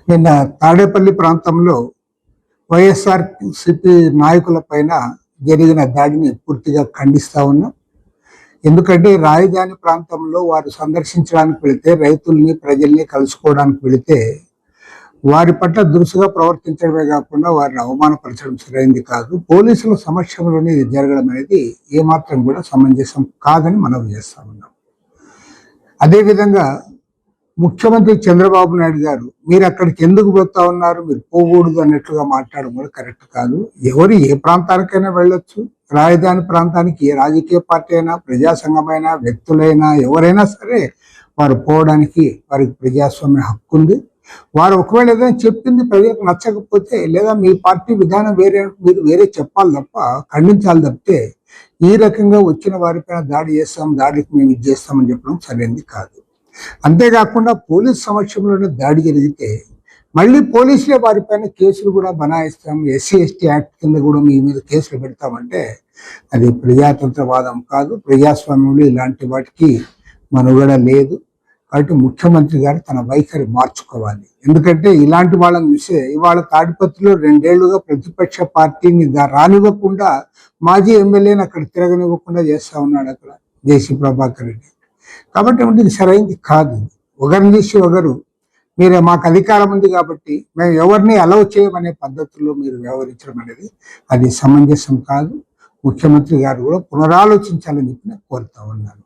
నిన్న తాడేపల్లి ప్రాంతంలో వైఎస్ఆర్‌సీపీ నాయకుల పైన జరిగిన దాడిని పూర్తిగా ఖండిస్తా ఉన్నాం. ఎందుకంటే రాజధాని ప్రాంతంలో వారు సందర్శించడానికి వెళితే, రైతుల్ని, ప్రజల్ని కలుసుకోవడానికి వెళితే, వారి పట్ల దురుసుగా ప్రవర్తించడమే కాకుండా వారిని అవమానపరచడం సరైంది కాదు. పోలీసుల సమక్షంలోనే ఇది జరగడం అనేది ఏమాత్రం కూడా సమంజసం కాదని మనవి చేస్తా ఉన్నాం. అదేవిధంగా ముఖ్యమంత్రి చంద్రబాబు నాయుడు గారు మీరు అక్కడికి ఎందుకు పోతా ఉన్నారు, మీరు పోకూడదు అన్నట్లుగా మాట్లాడడం కూడా కరెక్ట్ కాదు. ఎవరు ఏ ప్రాంతానికైనా వెళ్ళొచ్చు. రాజధాని ప్రాంతానికి ఏ రాజకీయ పార్టీ అయినా, ప్రజా సంఘమైనా, వ్యక్తులైనా, ఎవరైనా సరే వారు పోవడానికి వారికి ప్రజాస్వామ్య హక్కు ఉంది. వారు ఒకవేళ ఏదైనా చెప్పింది ప్రజలకు నచ్చకపోతే, లేదా మీ పార్టీ విధానం మీరు వేరే చెప్పాలి తప్ప, ఖండించాలి తప్పితే ఈ రకంగా వచ్చిన వారిపైన దాడి చేస్తాం, దాడికి మేము ఇది చేస్తామని చెప్పడం సరైనది కాదు. అంతేకాకుండా పోలీస్ సమక్షంలోనే దాడి జరిగితే మళ్ళీ పోలీసులే వారిపైన కేసులు కూడా బనాయిస్తాం, ఎస్సీ ఎస్టీ యాక్ట్ కింద కూడా మీ మీద కేసులు పెడతామంటే అది ప్రజాతంత్రవాదం కాదు. ప్రజాస్వామ్యంలో ఇలాంటి వాటికి మనుగడ లేదు. కాబట్టి ముఖ్యమంత్రి గారు తన వైఖరి మార్చుకోవాలి. ఎందుకంటే ఇలాంటి వాళ్ళని చూసే ఇవాళ తాడిపత్రిలో 2 ఏళ్లుగా ప్రతిపక్ష పార్టీని రానివ్వకుండా, మాజీ ఎమ్మెల్యేని అక్కడ తిరగనివ్వకుండా చేస్తా ఉన్నాడు అక్కడ జేసీ ప్రభాకర్ రెడ్డి. కాబట్టి ఇది సరైనది కాదు. ఒకరిని తీసి ఒకరు మీరు మాకు అధికారం ఉంది కాబట్టి మేము ఎవరిని అలౌ చేయమనే పద్ధతుల్లో మీరు వ్యవహరించడం అనేది అది సమంజసం కాదు. ముఖ్యమంత్రి గారు కూడా పునరాలోచించాలని చెప్పి నేను కోరుతా ఉన్నాను.